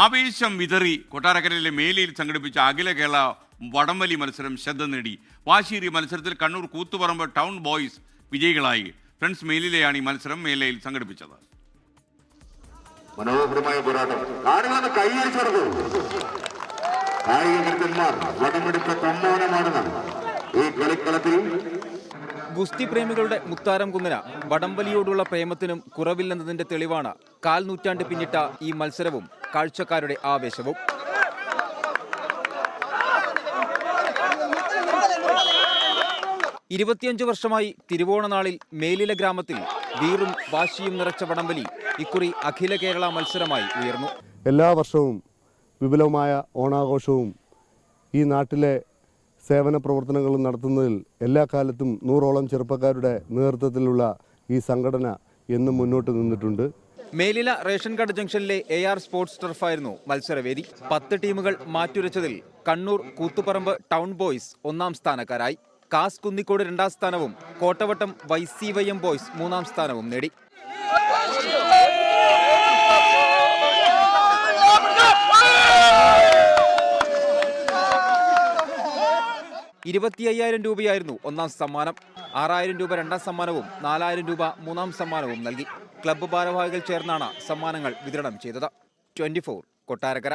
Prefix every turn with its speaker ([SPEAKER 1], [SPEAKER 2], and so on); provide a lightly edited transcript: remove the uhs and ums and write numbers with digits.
[SPEAKER 1] ആവേശം വിതറി കൊട്ടാരക്കരയിലെ മേലയിൽ സംഘടിപ്പിച്ച അഖില കേരള വടംവലി മത്സരം ശ്രദ്ധ നേടി. വാശിയേറിയ മത്സരത്തിൽ കണ്ണൂർ കൂത്തുപറമ്പ് ടൗൺ ബോയ്സ് വിജയികളായി. ഫ്രണ്ട്സ് മേലിലെയാണ് ഈ മത്സരം മേലയിൽ സംഘടിപ്പിച്ചത്.
[SPEAKER 2] മനോഹരമായ പോരാട്ടം ഈ കളിക്കളത്തിൽ
[SPEAKER 3] ഗുസ്തി പ്രേമികളുടെ മുത്താരം കുന്നന വടംവലിയോടുള്ള പ്രേമത്തിനും കുറവില്ലെന്നതിന്റെ തെളിവാണ് കാൽ നൂറ്റാണ്ട് പിന്നിട്ട ഈ മത്സരവും കാഴ്ചക്കാരുടെ ആവേശവും. ഇരുപത്തിയഞ്ച് വർഷമായി തിരുവോണനാളിൽ മേലിലെ ഗ്രാമത്തിൽ വീറും വാശിയും നിറച്ച വടംവലി ഇക്കുറി അഖില കേരള മത്സരമായി ഉയർന്നു.
[SPEAKER 4] എല്ലാ വർഷവും വിപുലമായ ഓണാഘോഷവും ഈ നാട്ടിലെ സേവന പ്രവർത്തനങ്ങളും നടത്തുന്നതിൽ എല്ലാ കാലത്തും 100ഓളം ചെറുപ്പക്കാരുടെ നേതൃത്വത്തിലുള്ള ഈ സംഘടന എന്നും മുന്നോട്ട് നിന്നിട്ടുണ്ട്.
[SPEAKER 3] മേലില റേഷൻ കാർഡ് ജംഗ്ഷനിലെ AR സ്പോർട്സ് ടർഫായിരുന്നു മത്സരവേദി. 10 ടീമുകൾ മാറ്റുരച്ചതിൽ കണ്ണൂർ കൂത്തുപറമ്പ് ടൗൺ ബോയ്സ് 1ാം സ്ഥാനക്കാരായി. കാസ് കുന്നിക്കോട് 2ാം സ്ഥാനവും കോട്ടവട്ടം YCYM ബോയ്സ് 3ാം സ്ഥാനവും നേടി. ₹25,000 1ാം സമ്മാനം, ₹6,000 2ാം സമ്മാനവും ₹4,000 3ാം സമ്മാനവും നൽകി. ക്ലബ്ബ് ഭാരവാഹികൾ ചേർന്നാണ് സമ്മാനങ്ങൾ വിതരണം ചെയ്തത്. 24 കൊട്ടാരക്കര.